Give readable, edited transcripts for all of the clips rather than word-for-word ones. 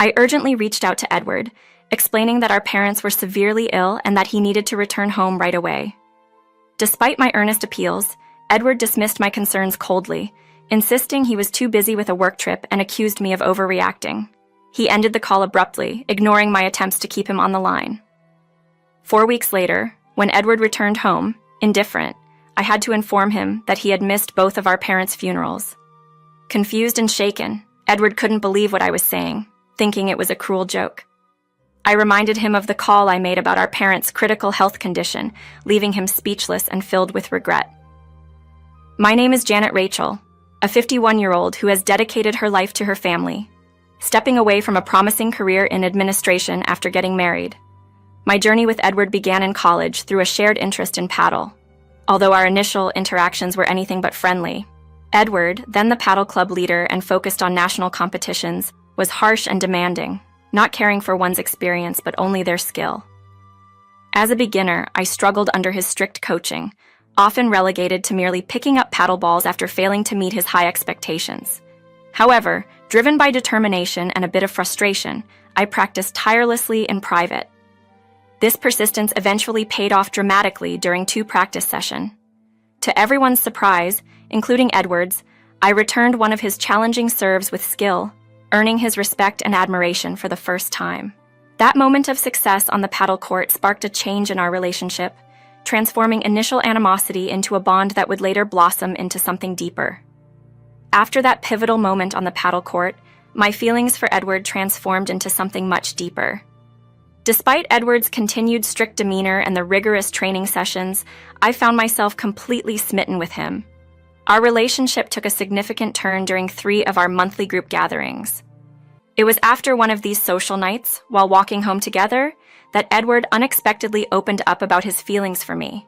I urgently reached out to Edward, explaining that our parents were severely ill and that he needed to return home right away. Despite my earnest appeals, Edward dismissed my concerns coldly, insisting he was too busy with a work trip and accused me of overreacting. He ended the call abruptly, ignoring my attempts to keep him on the line. 4 weeks later, when Edward returned home, indifferent, I had to inform him that he had missed both of our parents' funerals. Confused and shaken, Edward couldn't believe what I was saying, thinking it was a cruel joke. I reminded him of the call I made about our parents' critical health condition, leaving him speechless and filled with regret. My name is Janet Rachel, a 51-year-old who has dedicated her life to her family, stepping away from a promising career in administration after getting married. My journey with Edward began in college through a shared interest in paddle. Although our initial interactions were anything but friendly, Edward, then the paddle club leader and focused on national competitions, was harsh and demanding, not caring for one's experience but only their skill. As a beginner, I struggled under his strict coaching, often relegated to merely picking up paddle balls after failing to meet his high expectations. However, driven by determination and a bit of frustration, I practiced tirelessly in private. This persistence eventually paid off dramatically during 2 practice sessions. To everyone's surprise, including Edward's, I returned one of his challenging serves with skill, earning his respect and admiration for the first time. That moment of success on the paddle court sparked a change in our relationship, transforming initial animosity into a bond that would later blossom into something deeper. After that pivotal moment on the paddle court, my feelings for Edward transformed into something much deeper. Despite Edward's continued strict demeanor and the rigorous training sessions, I found myself completely smitten with him. Our relationship took a significant turn during 3 of our monthly group gatherings. It was after one of these social nights, while walking home together, that Edward unexpectedly opened up about his feelings for me.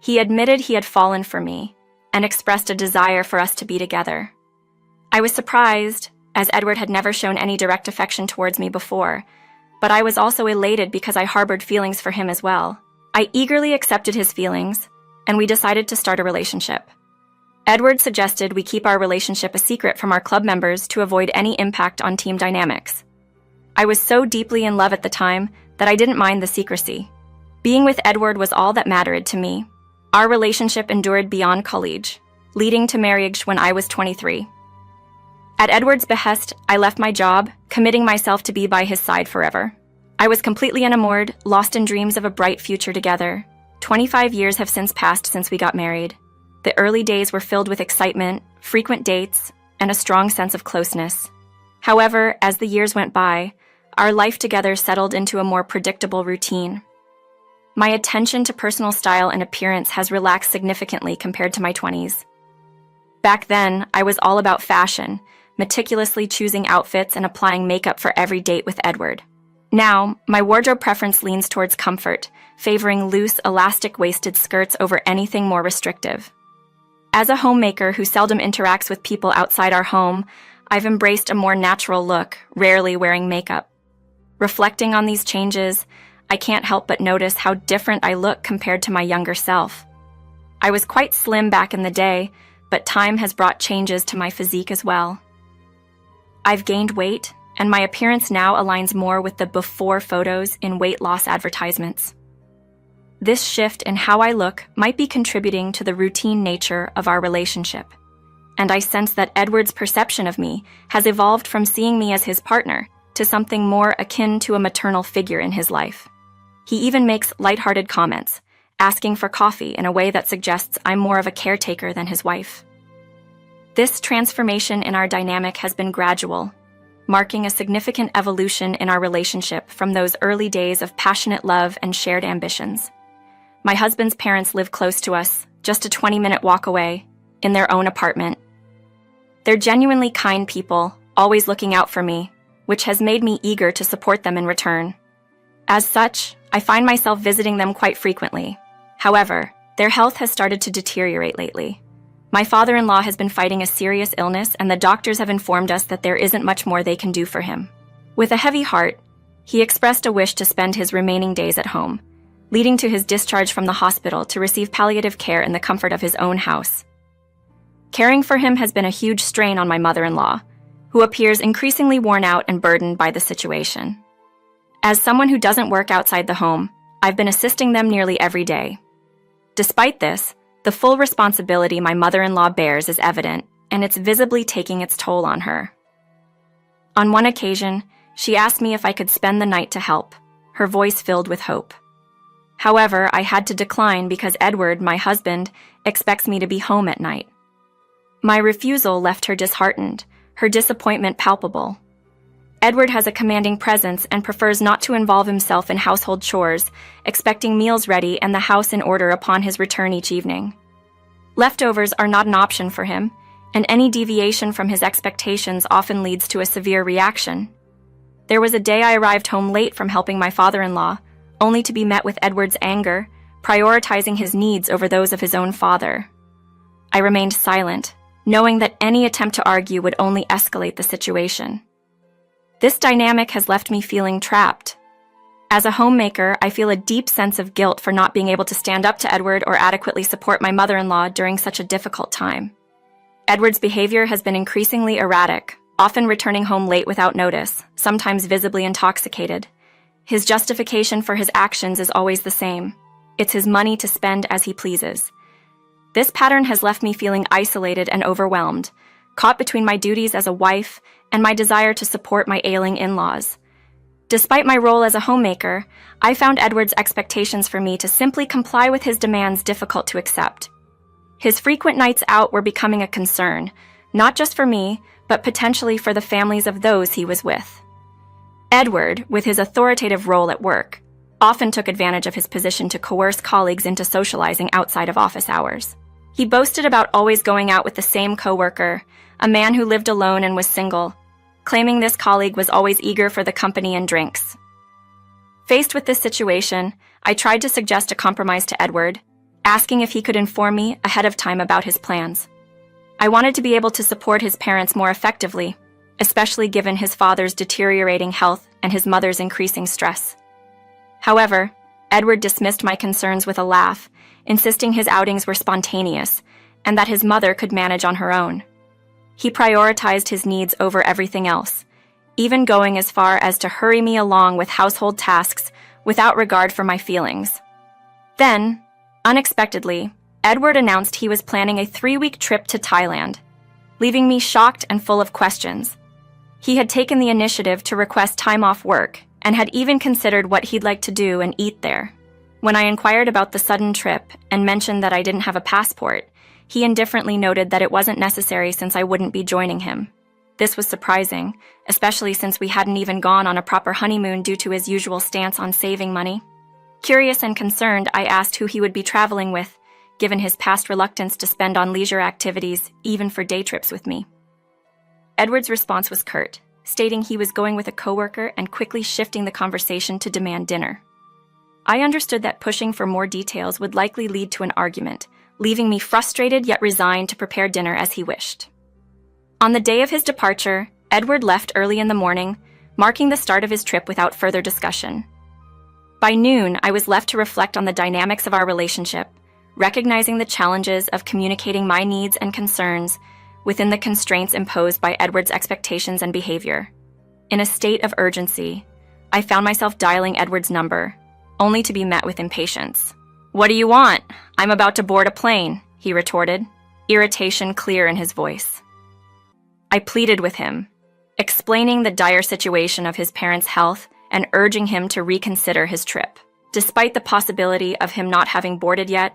He admitted he had fallen for me and expressed a desire for us to be together. I was surprised, as Edward had never shown any direct affection towards me before, but I was also elated because I harbored feelings for him as well. I eagerly accepted his feelings, and we decided to start a relationship. Edward suggested we keep our relationship a secret from our club members to avoid any impact on team dynamics. I was so deeply in love at the time that I didn't mind the secrecy. Being with Edward was all that mattered to me. Our relationship endured beyond college, leading to marriage when I was 23. At Edward's behest, I left my job, committing myself to be by his side forever. I was completely enamored, lost in dreams of a bright future together. 25 years have since passed since we got married. The early days were filled with excitement, frequent dates, and a strong sense of closeness. However, as the years went by, our life together settled into a more predictable routine. My attention to personal style and appearance has relaxed significantly compared to my 20s. Back then, I was all about fashion, meticulously choosing outfits and applying makeup for every date with Edward. Now, my wardrobe preference leans towards comfort, favoring loose, elastic-waisted skirts over anything more restrictive. As a homemaker who seldom interacts with people outside our home, I've embraced a more natural look, rarely wearing makeup. Reflecting on these changes, I can't help but notice how different I look compared to my younger self. I was quite slim back in the day, but time has brought changes to my physique as well. I've gained weight, and my appearance now aligns more with the before photos in weight loss advertisements. This shift in how I look might be contributing to the routine nature of our relationship, and I sense that Edward's perception of me has evolved from seeing me as his partner to something more akin to a maternal figure in his life. He even makes lighthearted comments, asking for coffee in a way that suggests I'm more of a caretaker than his wife. This transformation in our dynamic has been gradual, marking a significant evolution in our relationship from those early days of passionate love and shared ambitions. My husband's parents live close to us, just a 20-minute walk away, in their own apartment. They're genuinely kind people, always looking out for me, which has made me eager to support them in return. As such, I find myself visiting them quite frequently. However, their health has started to deteriorate lately. My father-in-law has been fighting a serious illness, and the doctors have informed us that there isn't much more they can do for him. With a heavy heart, he expressed a wish to spend his remaining days at home, leading to his discharge from the hospital to receive palliative care in the comfort of his own house. Caring for him has been a huge strain on my mother-in-law, who appears increasingly worn out and burdened by the situation. As someone who doesn't work outside the home, I've been assisting them nearly every day. Despite this, the full responsibility my mother-in-law bears is evident, and it's visibly taking its toll on her. On one occasion, she asked me if I could spend the night to help, her voice filled with hope. However, I had to decline because Edward, my husband, expects me to be home at night. My refusal left her disheartened, her disappointment palpable. Edward has a commanding presence and prefers not to involve himself in household chores, expecting meals ready and the house in order upon his return each evening. Leftovers are not an option for him, and any deviation from his expectations often leads to a severe reaction. There was a day I arrived home late from helping my father-in-law, only to be met with Edward's anger, prioritizing his needs over those of his own father. I remained silent, knowing that any attempt to argue would only escalate the situation. This dynamic has left me feeling trapped. As a homemaker, I feel a deep sense of guilt for not being able to stand up to Edward or adequately support my mother-in-law during such a difficult time. Edward's behavior has been increasingly erratic, often returning home late without notice, sometimes visibly intoxicated. His justification for his actions is always the same. It's his money to spend as he pleases. This pattern has left me feeling isolated and overwhelmed, caught between my duties as a wife and my desire to support my ailing in-laws. Despite my role as a homemaker, I found Edward's expectations for me to simply comply with his demands difficult to accept. His frequent nights out were becoming a concern, not just for me, but potentially for the families of those he was with. Edward, with his authoritative role at work, often took advantage of his position to coerce colleagues into socializing outside of office hours. He boasted about always going out with the same coworker, a man who lived alone and was single, claiming this colleague was always eager for the company and drinks. Faced with this situation, I tried to suggest a compromise to Edward, asking if he could inform me ahead of time about his plans. I wanted to be able to support his parents more effectively, especially given his father's deteriorating health and his mother's increasing stress. However, Edward dismissed my concerns with a laugh, insisting his outings were spontaneous and that his mother could manage on her own. He prioritized his needs over everything else, even going as far as to hurry me along with household tasks without regard for my feelings. Then, unexpectedly, Edward announced he was planning a 3-week trip to Thailand, leaving me shocked and full of questions. He had taken the initiative to request time off work and had even considered what he'd like to do and eat there. When I inquired about the sudden trip and mentioned that I didn't have a passport, he indifferently noted that it wasn't necessary since I wouldn't be joining him. This was surprising, especially since we hadn't even gone on a proper honeymoon due to his usual stance on saving money. Curious and concerned, I asked who he would be traveling with, given his past reluctance to spend on leisure activities, even for day trips with me. Edward's response was curt, stating he was going with a coworker and quickly shifting the conversation to demand dinner. I understood that pushing for more details would likely lead to an argument, leaving me frustrated yet resigned to prepare dinner as he wished. On the day of his departure, Edward left early in the morning, marking the start of his trip without further discussion. By noon, I was left to reflect on the dynamics of our relationship, recognizing the challenges of communicating my needs and concerns within the constraints imposed by Edward's expectations and behavior. In a state of urgency, I found myself dialing Edward's number, only to be met with impatience. "What do you want? I'm about to board a plane," he retorted, irritation clear in his voice. I pleaded with him, explaining the dire situation of his parents' health and urging him to reconsider his trip. Despite the possibility of him not having boarded yet,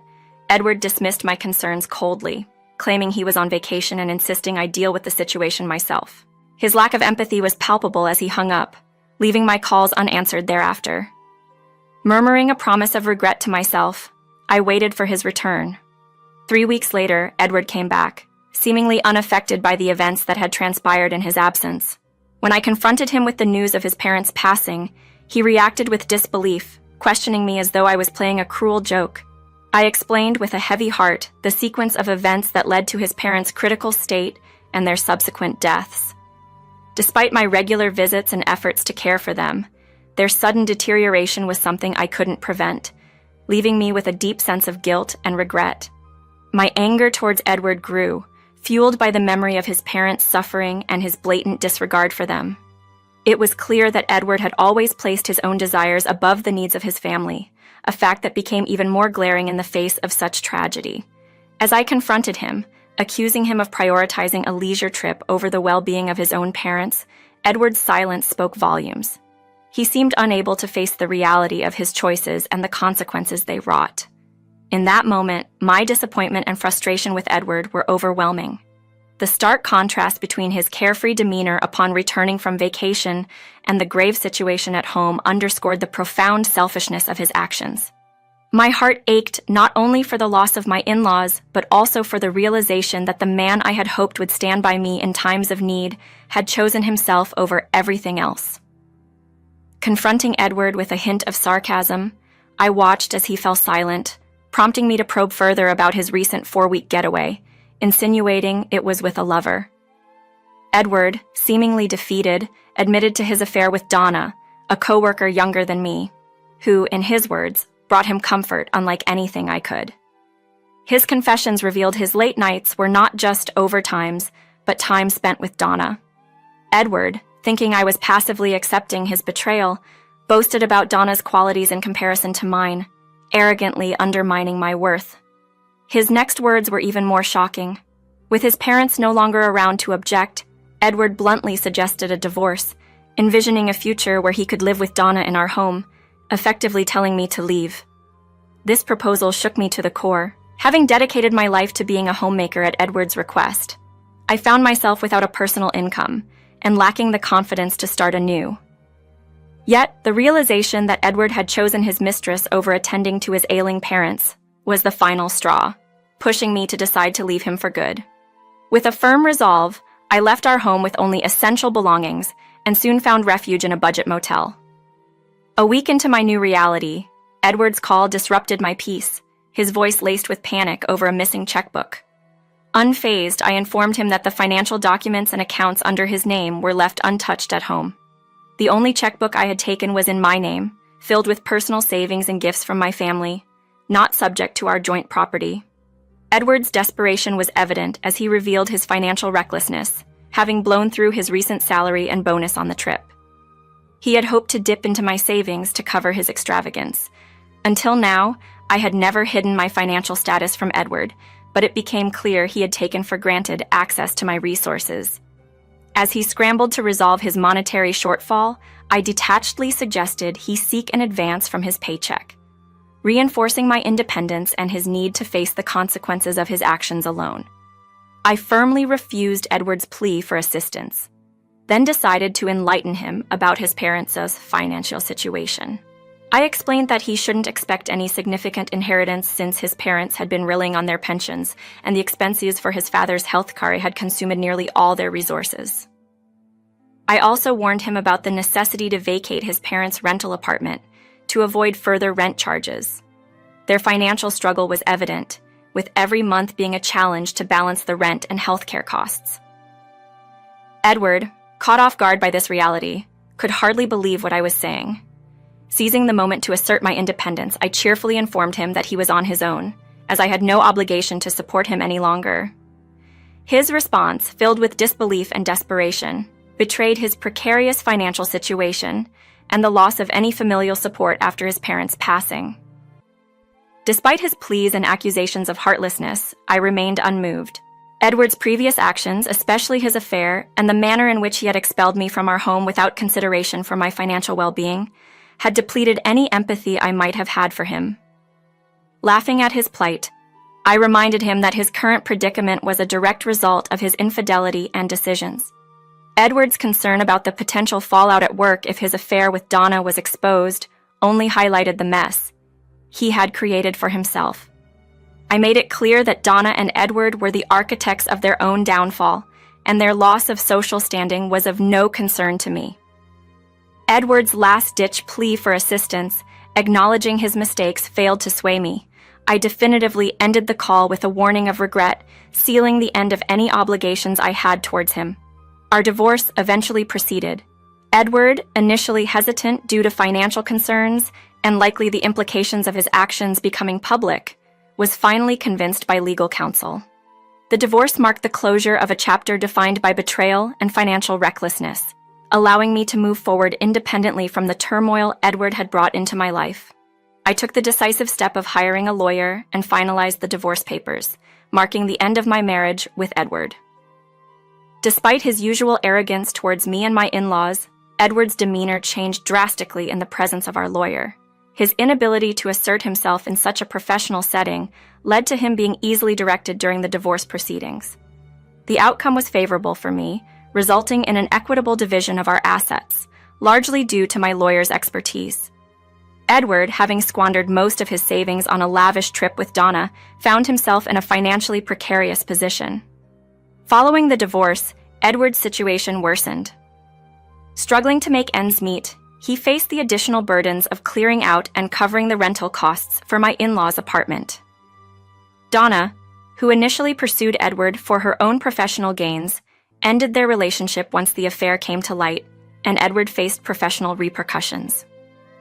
Edward dismissed my concerns coldly, claiming he was on vacation and insisting I deal with the situation myself. His lack of empathy was palpable as he hung up, leaving my calls unanswered thereafter. Murmuring a promise of regret to myself, I waited for his return. 3 weeks later, Edward came back, seemingly unaffected by the events that had transpired in his absence. When I confronted him with the news of his parents' passing, he reacted with disbelief, questioning me as though I was playing a cruel joke. I explained with a heavy heart the sequence of events that led to his parents' critical state and their subsequent deaths. Despite my regular visits and efforts to care for them, their sudden deterioration was something I couldn't prevent, leaving me with a deep sense of guilt and regret. My anger towards Edward grew, fueled by the memory of his parents' suffering and his blatant disregard for them. It was clear that Edward had always placed his own desires above the needs of his family, a fact that became even more glaring in the face of such tragedy. As I confronted him, accusing him of prioritizing a leisure trip over the well-being of his own parents, Edward's silence spoke volumes. He seemed unable to face the reality of his choices and the consequences they wrought. In that moment, my disappointment and frustration with Edward were overwhelming. The stark contrast between his carefree demeanor upon returning from vacation and the grave situation at home underscored the profound selfishness of his actions. My heart ached not only for the loss of my in-laws, but also for the realization that the man I had hoped would stand by me in times of need had chosen himself over everything else. Confronting Edward with a hint of sarcasm, I watched as he fell silent, prompting me to probe further about his recent 4-week getaway, insinuating it was with a lover. Edward, seemingly defeated, admitted to his affair with Donna, a coworker younger than me, who, in his words, brought him comfort unlike anything I could. His confessions revealed his late nights were not just overtimes, but time spent with Donna. Edward, thinking I was passively accepting his betrayal, boasted about Donna's qualities in comparison to mine, arrogantly undermining my worth. His next words were even more shocking. With his parents no longer around to object, Edward bluntly suggested a divorce, envisioning a future where he could live with Donna in our home, effectively telling me to leave. This proposal shook me to the core. Having dedicated my life to being a homemaker at Edward's request, I found myself without a personal income and lacking the confidence to start anew. Yet, the realization that Edward had chosen his mistress over attending to his ailing parents was the final straw, pushing me to decide to leave him for good. With a firm resolve, I left our home with only essential belongings and soon found refuge in a budget motel. A week into my new reality, Edward's call disrupted my peace, his voice laced with panic over a missing checkbook. Unfazed, I informed him that the financial documents and accounts under his name were left untouched at home. The only checkbook I had taken was in my name, filled with personal savings and gifts from my family, not subject to our joint property. Edward's desperation was evident as he revealed his financial recklessness, having blown through his recent salary and bonus on the trip. He had hoped to dip into my savings to cover his extravagance. Until now, I had never hidden my financial status from Edward, but it became clear he had taken for granted access to my resources. As he scrambled to resolve his monetary shortfall, I detachedly suggested he seek an advance from his paycheck, reinforcing my independence and his need to face the consequences of his actions alone. I firmly refused Edward's plea for assistance, then decided to enlighten him about his parents' financial situation. I explained that he shouldn't expect any significant inheritance since his parents had been reeling on their pensions, and the expenses for his father's health care had consumed nearly all their resources. I also warned him about the necessity to vacate his parents' rental apartment to avoid further rent charges. Their financial struggle was evident, with every month being a challenge to balance the rent and healthcare costs. Edward, caught off guard by this reality, could hardly believe what I was saying. Seizing the moment to assert my independence, I cheerfully informed him that he was on his own, as I had no obligation to support him any longer. His response, filled with disbelief and desperation, betrayed his precarious financial situation and the loss of any familial support after his parents' passing. Despite his pleas and accusations of heartlessness, I remained unmoved. Edward's previous actions, especially his affair, and the manner in which he had expelled me from our home without consideration for my financial well-being, had depleted any empathy I might have had for him. Laughing at his plight, I reminded him that his current predicament was a direct result of his infidelity and decisions. Edward's concern about the potential fallout at work if his affair with Donna was exposed only highlighted the mess he had created for himself. I made it clear that Donna and Edward were the architects of their own downfall, and their loss of social standing was of no concern to me. Edward's last-ditch plea for assistance, acknowledging his mistakes, failed to sway me. I definitively ended the call with a warning of regret, sealing the end of any obligations I had towards him. Our divorce eventually proceeded. Edward, initially hesitant due to financial concerns and likely the implications of his actions becoming public, was finally convinced by legal counsel. The divorce marked the closure of a chapter defined by betrayal and financial recklessness, allowing me to move forward independently from the turmoil Edward had brought into my life. I took the decisive step of hiring a lawyer and finalized the divorce papers, marking the end of my marriage with Edward. Despite his usual arrogance towards me and my in-laws, Edward's demeanor changed drastically in the presence of our lawyer. His inability to assert himself in such a professional setting led to him being easily directed during the divorce proceedings. The outcome was favorable for me, resulting in an equitable division of our assets, largely due to my lawyer's expertise. Edward, having squandered most of his savings on a lavish trip with Donna, found himself in a financially precarious position. Following the divorce, Edward's situation worsened. Struggling to make ends meet, he faced the additional burdens of clearing out and covering the rental costs for my in-laws' apartment. Donna, who initially pursued Edward for her own professional gains, ended their relationship once the affair came to light, and Edward faced professional repercussions.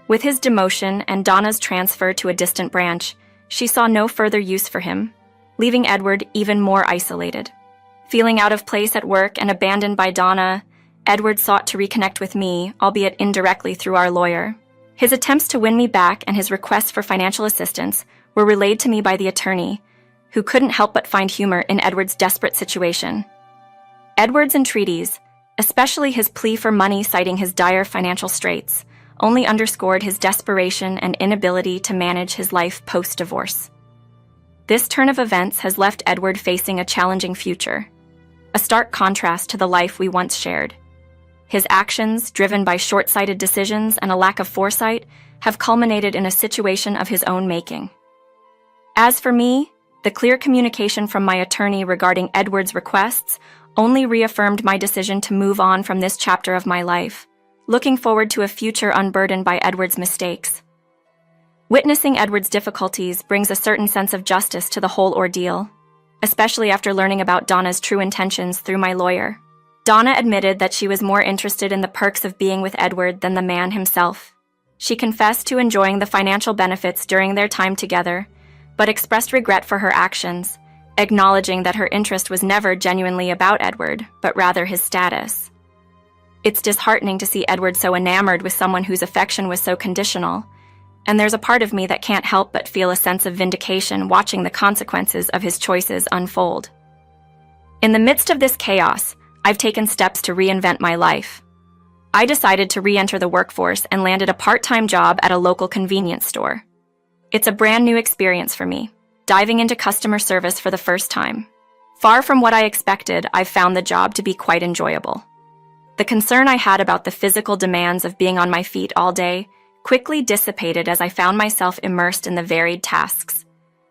With his demotion and Donna's transfer to a distant branch, she saw no further use for him, leaving Edward even more isolated. Feeling out of place at work and abandoned by Donna, Edward sought to reconnect with me, albeit indirectly through our lawyer. His attempts to win me back and his requests for financial assistance were relayed to me by the attorney, who couldn't help but find humor in Edward's desperate situation. Edward's entreaties, especially his plea for money citing his dire financial straits, only underscored his desperation and inability to manage his life post-divorce. This turn of events has left Edward facing a challenging future, a stark contrast to the life we once shared. His actions, driven by short-sighted decisions and a lack of foresight, have culminated in a situation of his own making. As for me, the clear communication from my attorney regarding Edward's requests only reaffirmed my decision to move on from this chapter of my life, looking forward to a future unburdened by Edward's mistakes. Witnessing Edward's difficulties brings a certain sense of justice to the whole ordeal, especially after learning about Donna's true intentions through my lawyer. Donna admitted that she was more interested in the perks of being with Edward than the man himself. She confessed to enjoying the financial benefits during their time together, but expressed regret for her actions, acknowledging that her interest was never genuinely about Edward, but rather his status. It's disheartening to see Edward so enamored with someone whose affection was so conditional, and there's a part of me that can't help but feel a sense of vindication watching the consequences of his choices unfold. In the midst of this chaos, I've taken steps to reinvent my life. I decided to re-enter the workforce and landed a part-time job at a local convenience store. It's a brand new experience for me, diving into customer service for the first time. Far from what I expected, I've found the job to be quite enjoyable. The concern I had about the physical demands of being on my feet all day quickly dissipated as I found myself immersed in the varied tasks,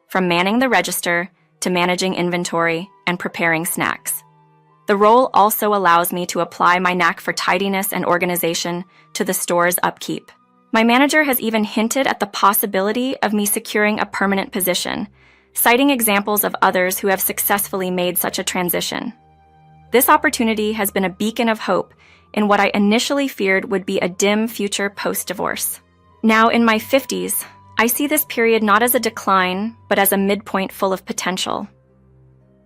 from manning the register to managing inventory and preparing snacks. The role also allows me to apply my knack for tidiness and organization to the store's upkeep. My manager has even hinted at the possibility of me securing a permanent position, citing examples of others who have successfully made such a transition. This opportunity has been a beacon of hope in what I initially feared would be a dim future post-divorce. Now in my 50s, I see this period not as a decline, but as a midpoint full of potential.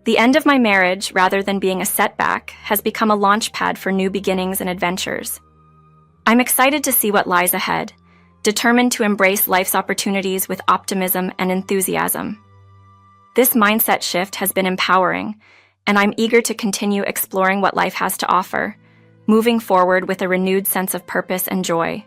The end of my marriage, rather than being a setback, has become a launch pad for new beginnings and adventures. I'm excited to see what lies ahead, determined to embrace life's opportunities with optimism and enthusiasm. This mindset shift has been empowering, and I'm eager to continue exploring what life has to offer, moving forward with a renewed sense of purpose and joy.